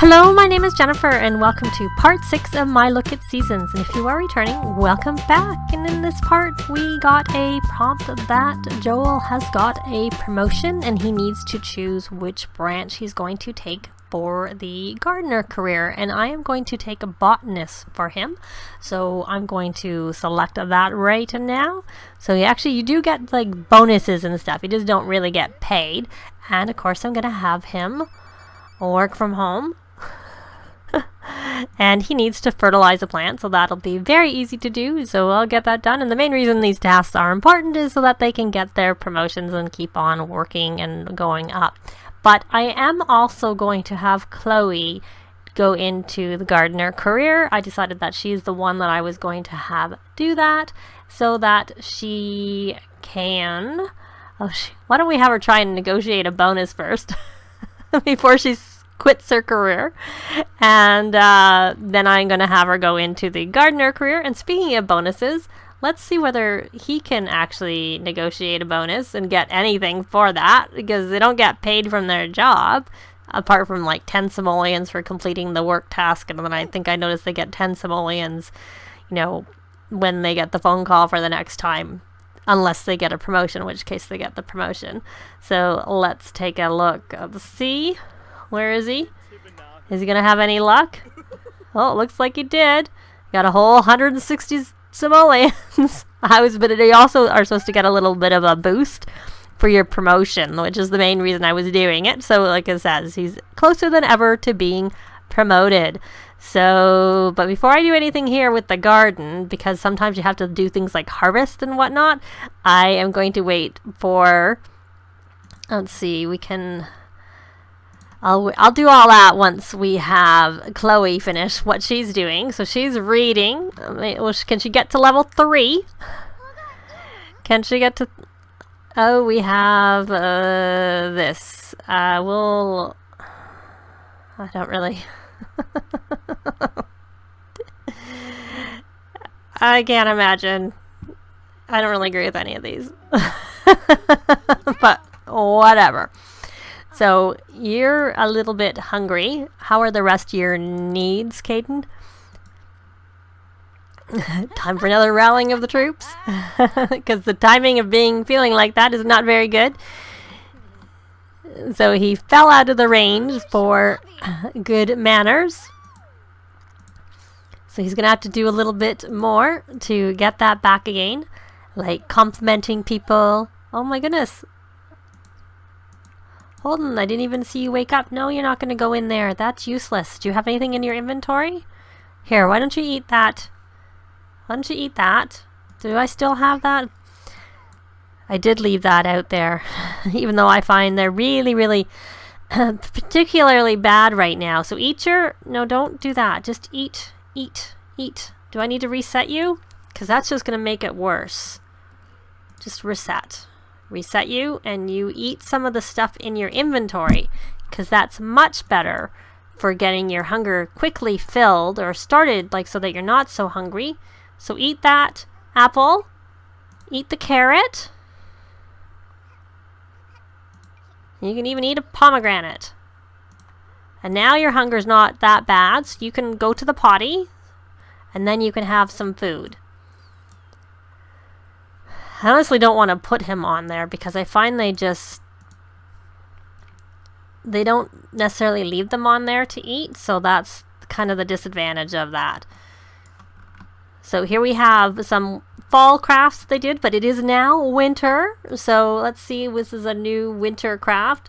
Hello, my name is Jennifer and welcome to part 6 of my look at seasons. And if you are returning, welcome back. And in this part, we got a prompt that Joel has got a promotion and he needs to choose which branch he's going to take for the gardener career. And I am going to take a botanist for him. So I'm going to select that right now. So you do get like bonuses and stuff. You just don't really get paid. And of course, I'm going to have him work from home. And he needs to fertilize a plant, so that'll be very easy to do, so I'll get that done. And the main reason these tasks are important is so that they can get their promotions and keep on working and going up. But I am also going to have Chloe go into the gardener career. I decided that she's the one that I was going to have do that so that she can... why don't we have her try and negotiate a bonus first before she quits her career, and then I'm going to have her go into the gardener career. And speaking of bonuses, let's see whether he can actually negotiate a bonus and get anything for that, because they don't get paid from their job apart from like 10 simoleons for completing the work task. And then I think I noticed they get 10 simoleons, you know, when they get the phone call for the next time, unless they get a promotion, in which case they get the promotion. So let's take a look. Let's see. Where is he? Is he going to have any luck? Oh, it looks like he did. Got a whole 160 simoleons. But they also are supposed to get a little bit of a boost for your promotion, which is the main reason I was doing it. So like it says, he's closer than ever to being promoted. So, but before I do anything here with the garden, because sometimes you have to do things like harvest and whatnot, I am going to wait for, let's see, we can... I'll do all that once we have Chloe finish what she's doing. So she's reading. Can she get to level 3? Can she get to... Oh, we have this. I don't really... I can't imagine. I don't really agree with any of these. But whatever. So, you're a little bit hungry. How are the rest of your needs, Caden? Time for another rallying of the troops? Because the timing of feeling like that is not very good. So, he fell out of the range for good manners. So, he's going to have to do a little bit more to get that back again. Like complimenting people. Oh my goodness. Hold on, I didn't even see you wake up. No, you're not going to go in there. That's useless. Do you have anything in your inventory? Here, why don't you eat that? Why don't you eat that? Do I still have that? I did leave that out there, even though I find they're really, really particularly bad right now. So eat your... No, don't do that. Just eat, eat, eat. Do I need to reset you? Because that's just going to make it worse. Just reset. Reset you, and you eat some of the stuff in your inventory, because that's much better for getting your hunger quickly filled or started, like so that you're not so hungry. So eat that apple, eat the carrot. You can even eat a pomegranate. And now your hunger's not that bad, so you can go to the potty, and then you can have some food. I honestly don't want to put him on there because I find they don't necessarily leave them on there to eat, so that's kind of the disadvantage of that. So here we have some fall crafts they did, but it is now winter, so let's see, this is a new winter craft,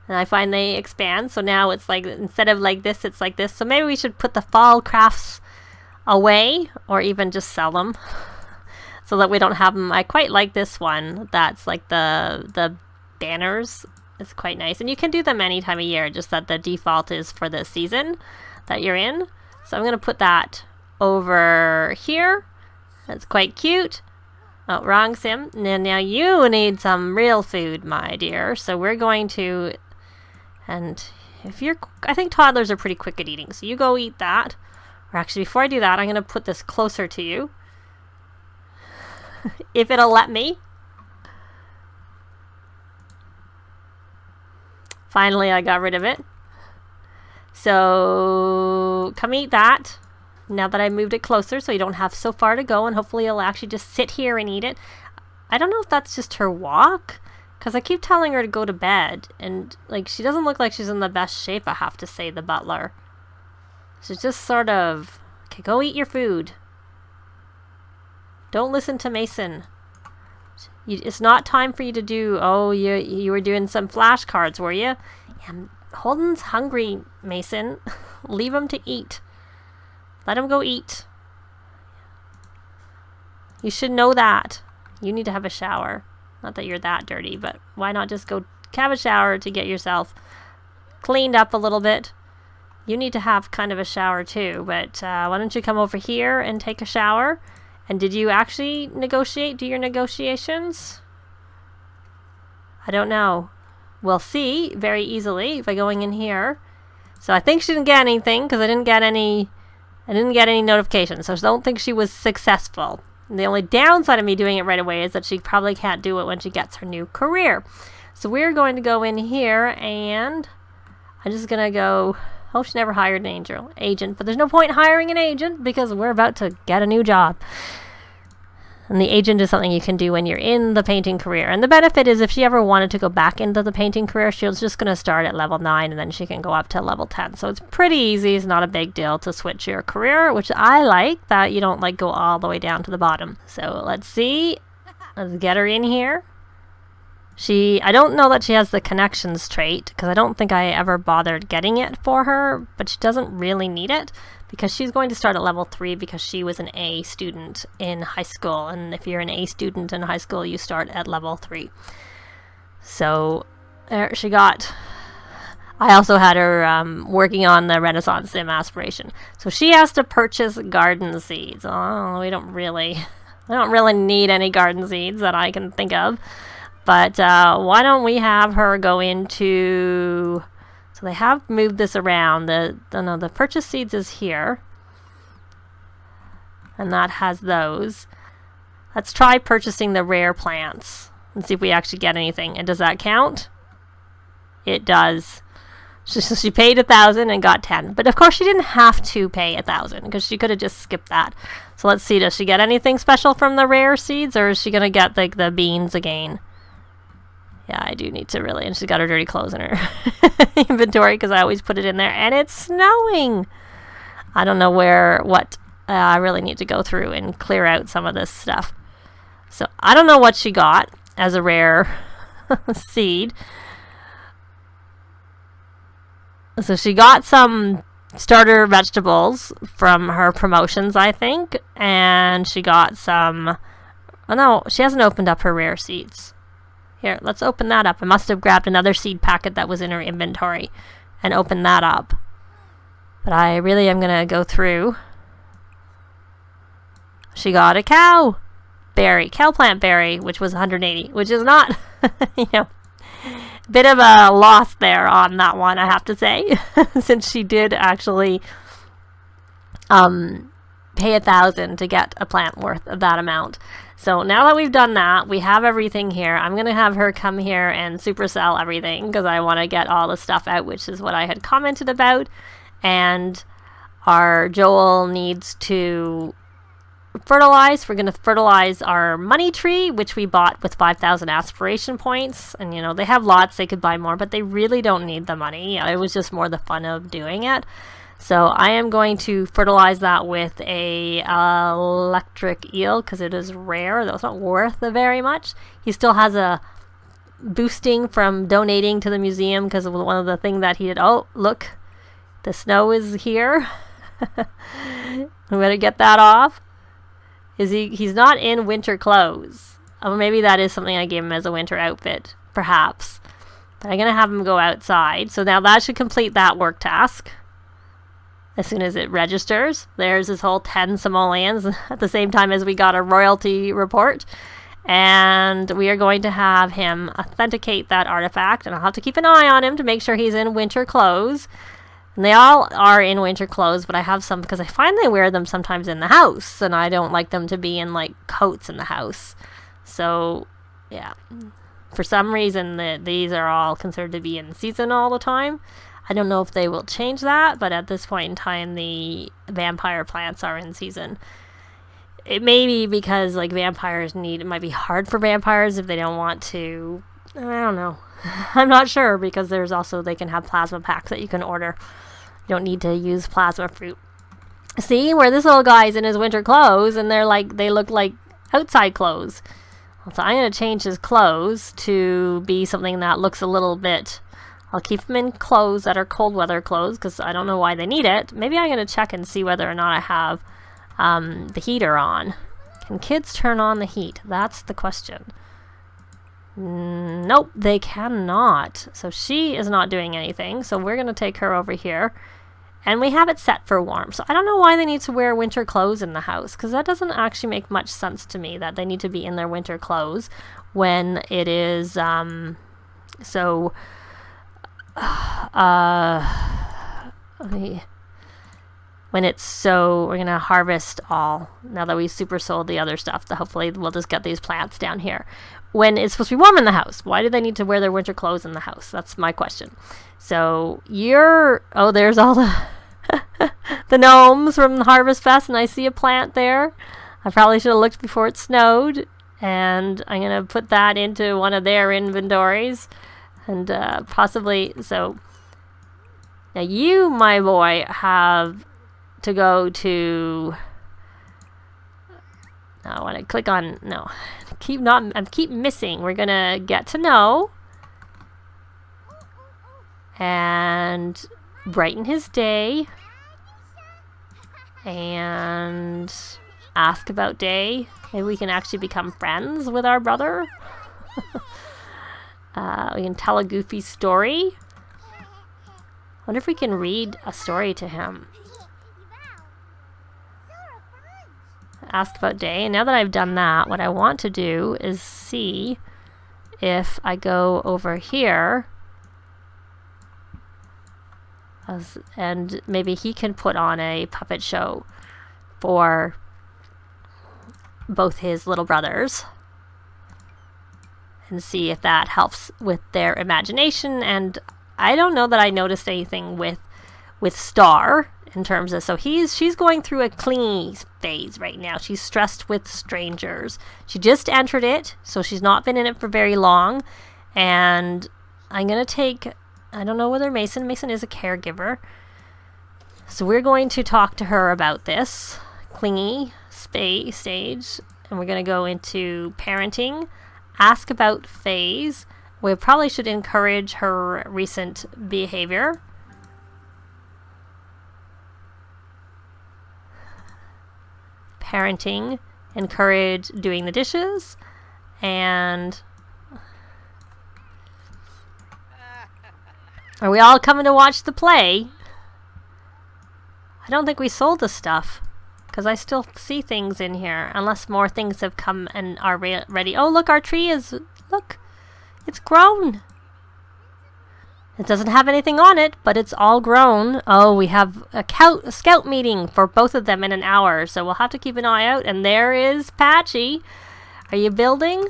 and I find they expand, so now it's like, instead of like this, it's like this, so maybe we should put the fall crafts away, or even just sell them. So that we don't have them. I quite like this one. That's like the banners. It's quite nice. And you can do them any time of year, just that the default is for the season that you're in. So I'm going to put that over here. That's quite cute. Oh, wrong sim. And now you need some real food, my dear. So we're going to... And if you're... I think toddlers are pretty quick at eating. So you go eat that. Or actually, before I do that, I'm going to put this closer to you. If it'll let me. Finally, I got rid of it. So come eat that. Now that I moved it closer so you don't have so far to go, and hopefully you'll actually just sit here and eat it. I don't know if that's just her walk, because I keep telling her to go to bed, and like she doesn't look like she's in the best shape, I have to say, the butler. She's just sort of, okay, go eat your food. Don't listen to Mason. It's not time for you to do, oh, you were doing some flashcards, were you? Yeah, Holden's hungry, Mason. Leave him to eat. Let him go eat. You should know that. You need to have a shower. Not that you're that dirty, but why not just go have a shower to get yourself cleaned up a little bit? You need to have kind of a shower too, but why don't you come over here and take a shower? And did you actually do your negotiations? I don't know. We'll see very easily by going in here. So I think she didn't get anything because I didn't get any notifications. So I don't think she was successful. And the only downside of me doing it right away is that she probably can't do it when she gets her new career. So we're going to go in here and I'm just going to go, oh, she never hired an agent, but there's no point hiring an agent because we're about to get a new job. And the agent is something you can do when you're in the painting career. And the benefit is if she ever wanted to go back into the painting career, she's just going to start at level 9 and then she can go up to level 10. So it's pretty easy. It's not a big deal to switch your career, which I like, that you don't like go all the way down to the bottom. So let's see. Let's get her in here. I don't know that she has the connections trait because I don't think I ever bothered getting it for her, but she doesn't really need it because she's going to start at level 3 because she was an A student in high school. And if you're an A student in high school, you start at level 3. So there she got. I also had her working on the Renaissance Sim aspiration. So she has to purchase garden seeds. Oh, I don't really need any garden seeds that I can think of. But why don't we have her go into... So they have moved this around. The purchase seeds is here. And that has those. Let's try purchasing the rare plants and see if we actually get anything. And does that count? It does. She paid 1,000 and got 10. But of course she didn't have to pay 1,000 because she could have just skipped that. So let's see, does she get anything special from the rare seeds, or is she going to get like the beans again? Yeah, I do need to really. And she's got her dirty clothes in her inventory because I always put it in there. And it's snowing. I don't know what I really need to go through and clear out some of this stuff. So I don't know what she got as a rare seed. So she got some starter vegetables from her promotions, I think. And she got some... Oh, no, she hasn't opened up her rare seeds. Here, let's open that up. I must have grabbed another seed packet that was in her inventory and opened that up. But I really am going to go through. She got a cow plant berry, which was 180, which is not, bit of a loss there on that one, I have to say, since she did actually pay 1,000 to get a plant worth of that amount. So now that we've done that, we have everything here. I'm going to have her come here and supersell everything because I want to get all the stuff out, which is what I had commented about. And our Joel needs to fertilize. We're going to fertilize our money tree, which we bought with 5,000 aspiration points. And, they have lots. They could buy more, but they really don't need the money. It was just more the fun of doing it. So I am going to fertilize that with a electric eel because it is rare, though it's not worth very much. He still has a boosting from donating to the museum because of one of the things that he did. Oh, look, the snow is here. I'm going to get that off. He's not in winter clothes. Oh, maybe that is something I gave him as a winter outfit, perhaps. But I'm going to have him go outside. So now that should complete that work task. As soon as it registers, there's this whole 10 simoleons at the same time as we got a royalty report. And we are going to have him authenticate that artifact. And I'll have to keep an eye on him to make sure he's in winter clothes. And they all are in winter clothes, but I have some because I find they wear them sometimes in the house. And I don't like them to be in like coats in the house. So, yeah. For some reason, these are all considered to be in season all the time. I don't know if they will change that, but at this point in time, the vampire plants are in season. It may be because like vampires it might be hard for vampires if they don't want to, I don't know. I'm not sure, because there's also, they can have plasma packs that you can order. You don't need to use plasma fruit. See, where this little guy's in his winter clothes, and they look like outside clothes. So I'm going to change his clothes to be something that looks a little bit, I'll keep them in clothes that are cold weather clothes, because I don't know why they need it. Maybe I'm going to check and see whether or not I have the heater on. Can kids turn on the heat? That's the question. Nope, they cannot. So she is not doing anything. So we're going to take her over here. And we have it set for warm. So I don't know why they need to wear winter clothes in the house, because that doesn't actually make much sense to me, that they need to be in their winter clothes when it is when it's so, we're gonna harvest all, now that we super sold the other stuff, hopefully we'll just get these plants down here. When it's supposed to be warm in the house, why do they need to wear their winter clothes in the house? That's my question. So there's all the the gnomes from the Harvest Fest, and I see a plant there. I probably should have looked before it snowed, and I'm gonna put that into one of their inventories, and possibly, so now you, my boy, have to go to, I want to click on, no, I keep missing. We're gonna get to know and brighten his day and ask about day. Maybe we can actually become friends with our brother. We can tell a goofy story. I wonder if we can read a story to him. Ask about day. And now that I've done that, what I want to do is see if I go over here and maybe he can put on a puppet show for both his little brothers and see if that helps with their imagination. And I don't know that I noticed anything with Star in terms of, so she's going through a clingy phase right now. She's stressed with strangers. She just entered it, so she's not been in it for very long. And I'm gonna take, I don't know whether Mason is a caregiver, so we're going to talk to her about this clingy stage, and we're going to go into parenting, ask about phase. We probably should encourage her recent behavior. Parenting, encourage doing the dishes, and are we all coming to watch the play? I don't think we sold the stuff, because I still see things in here, unless more things have come and are ready. Oh, look, our tree is, look, it's grown. It doesn't have anything on it, but it's all grown. Oh, we have a scout meeting for both of them in an hour, so we'll have to keep an eye out. And there is Patchy. Are you building?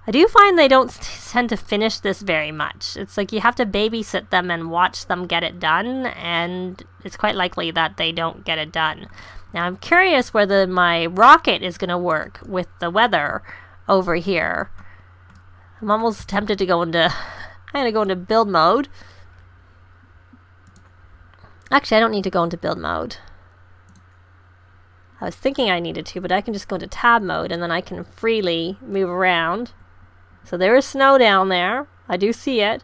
I do find they don't tend to finish this very much. It's like you have to babysit them and watch them get it done, and it's quite likely that they don't get it done. Now I'm curious whether my rocket is going to work with the weather over here. I'm almost tempted to go into, I'm going to go into build mode. Actually, I don't need to go into build mode. I was thinking I needed to, but I can just go into tab mode, and then I can freely move around. So there is snow down there. I do see it.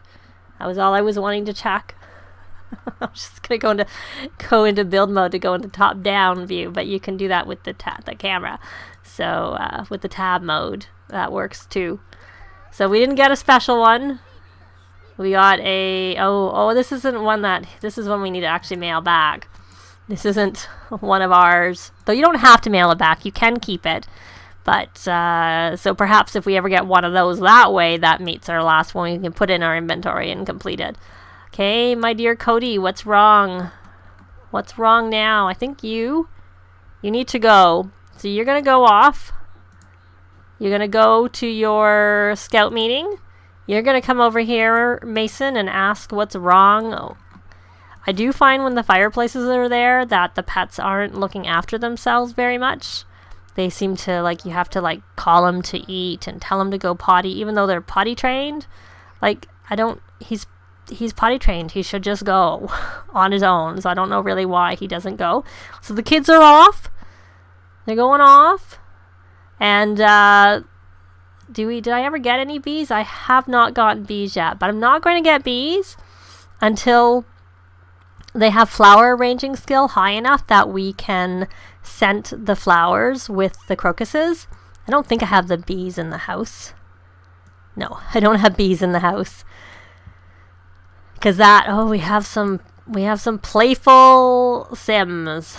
That was all I was wanting to check. I'm just going to go into build mode to go into top down view, but you can do that with the camera. So with the tab mode, that works too. So we didn't get a special one. We got a, this isn't one this is one we need to actually mail back. This isn't one of ours. Though you don't have to mail it back. You can keep it. But, so perhaps if we ever get one of those that way, that meets our last one. We can put in our inventory and complete it. Okay, my dear Cody, what's wrong? What's wrong now? I think you need to go. So you're going to go off. You're going to go to your scout meeting. You're going to come over here, Mason, and ask what's wrong. Oh, I do find when the fireplaces are there that the pets aren't looking after themselves very much. They seem to, like, you have to, like, call them to eat and tell them to go potty, even though they're potty trained. Like, he's potty trained. He should just go on his own. So I don't know really why he doesn't go. So the kids are off. They're going off. And, did I ever get any bees? I have not gotten bees yet, but I'm not going to get bees until they have flower arranging skill high enough that we can scent the flowers with the crocuses. I don't think I have the bees in the house. No, I don't have bees in the house. Because we have some playful Sims.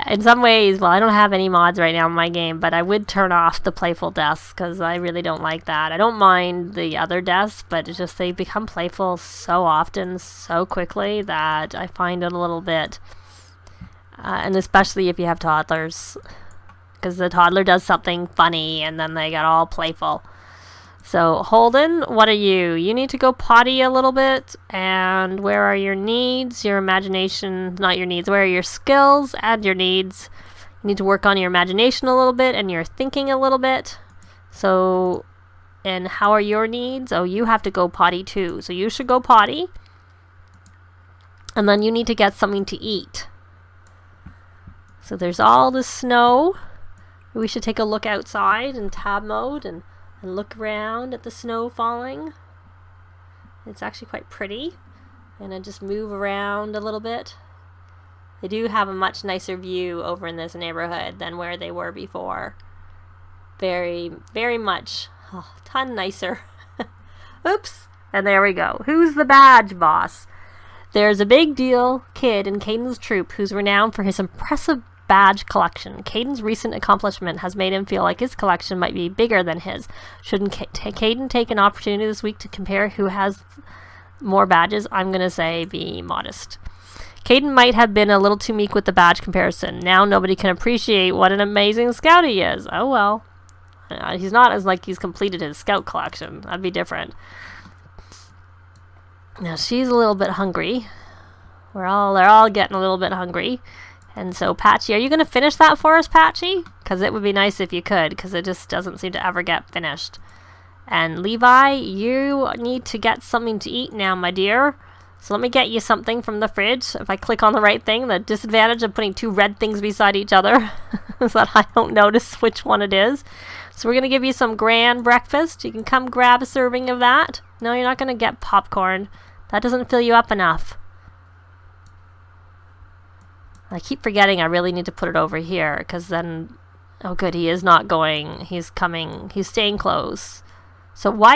In some ways, well, I don't have any mods right now in my game, but I would turn off the playful deaths because I really don't like that. I don't mind the other deaths, but it's just they become playful so often, so quickly, that I find it a little bit, and especially if you have toddlers, because the toddler does something funny and then they get all playful. So, Holden, what are you? You need to go potty a little bit. And where are your needs? Your imagination, not your needs. Where are your skills? Add your needs. You need to work on your imagination a little bit and your thinking a little bit. So, and how are your needs? Oh, you have to go potty too. So you should go potty. And then you need to get something to eat. So there's all the snow. We should take a look outside in tab mode and look around at the snow falling. It's actually quite pretty. And I just move around a little bit. They do have a much nicer view over in this neighborhood than where they were before. Very, very much. Oh, a ton nicer. Oops. And there we go. Who's the badge boss? There's a big deal kid in Caden's troop who's renowned for his impressive badge collection. Caden's recent accomplishment has made him feel like his collection might be bigger than his. Shouldn't Caden take an opportunity this week to compare who has more badges? I'm going to say be modest. Caden might have been a little too meek with the badge comparison. Now nobody can appreciate what an amazing scout he is. Oh well. He's not as like he's completed his scout collection. That'd be different. Now she's a little bit hungry. They're all getting a little bit hungry. And so, Patchy, are you going to finish that for us, Patchy? Because it would be nice if you could, because it just doesn't seem to ever get finished. And Levi, you need to get something to eat now, my dear. So let me get you something from the fridge. If I click on the right thing, the disadvantage of putting two red things beside each other is that I don't notice which one it is. So we're going to give you some grand breakfast. You can come grab a serving of that. No, you're not going to get popcorn. That doesn't fill you up enough. I keep forgetting I really need to put it over here, because then, oh good, he is not going, he's coming, he's staying close. So why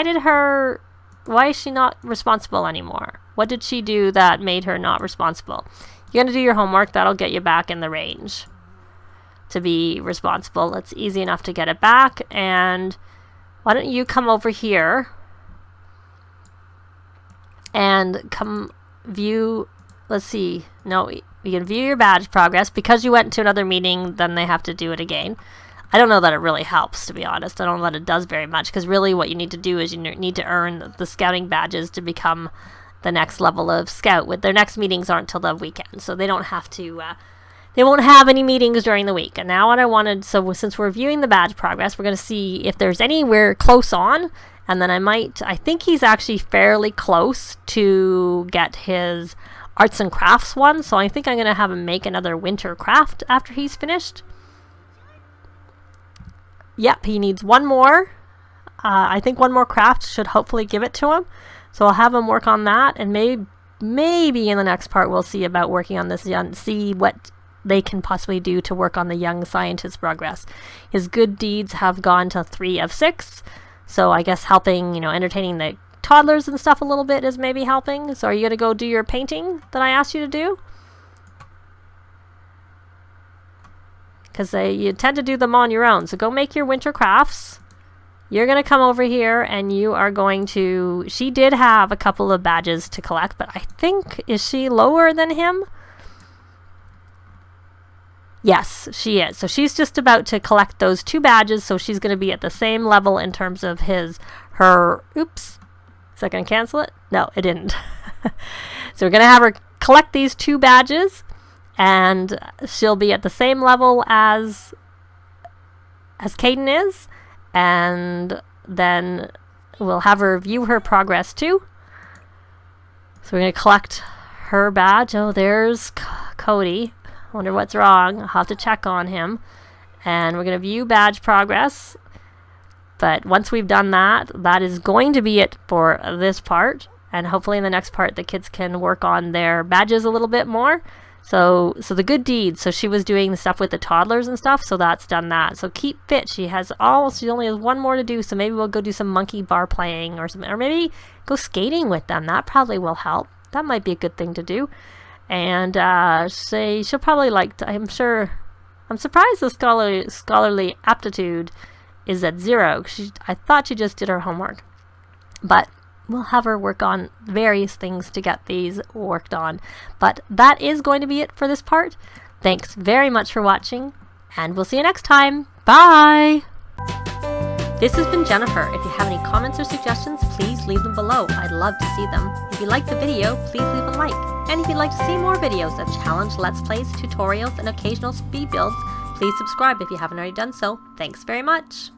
is she not responsible anymore? What did she do that made her not responsible? You're going to do your homework, that'll get you back in the range to be responsible. It's easy enough to get it back, and why don't you come over here and come view, let's see, no, you can view your badge progress. Because you went to another meeting, then they have to do it again. I don't know that it really helps, to be honest. I don't know that it does very much, because really what you need to do is you need to earn the scouting badges to become the next level of scout. With their next meetings aren't till the weekend, so they don't have to, they won't have any meetings during the week. And now what I wanted, so since we're viewing the badge progress, we're going to see if there's anywhere close on, and then I think he's actually fairly close to get his arts and crafts one, so I think I'm going to have him make another winter craft after he's finished. Yep, he needs one more. I think one more craft should hopefully give it to him. So I'll have him work on that, and maybe in the next part we'll see about working on this, see what they can possibly do to work on the young scientist progress. His good deeds have gone to 3 of 6, so I guess helping, entertaining the toddlers and stuff a little bit is maybe helping. So are you going to go do your painting that I asked you to do? Because you tend to do them on your own. So go make your winter crafts. You're going to come over here and you are going to... She did have a couple of badges to collect, but I think... Is she lower than him? Yes, she is. So she's just about to collect those 2 badges, so she's going to be at the same level in terms of her, oops, is that going to cancel it? No, it didn't. So we're going to have her collect these 2 badges, and she'll be at the same level as Caden is, and then we'll have her view her progress too. So we're going to collect her badge. Oh, there's Cody. Wonder what's wrong. I'll have to check on him. And we're going to view badge progress. But once we've done that, that is going to be it for this part. And hopefully in the next part, the kids can work on their badges a little bit more. So the good deeds. So she was doing the stuff with the toddlers and stuff. So that's done that. So keep fit. She only has 1 more to do. So maybe we'll go do some monkey bar playing or something. Or maybe go skating with them. That probably will help. That might be a good thing to do. And she'll probably like to, I'm surprised the scholarly aptitude is at 0. I thought she just did her homework. But we'll have her work on various things to get these worked on. But that is going to be it for this part. Thanks very much for watching, and we'll see you next time. Bye! This has been Jennifer. If you have any comments or suggestions, please leave them below. I'd love to see them. If you liked the video, please leave a like. And if you'd like to see more videos that challenge Let's Plays, tutorials, and occasional speed builds, please subscribe if you haven't already done so. Thanks very much!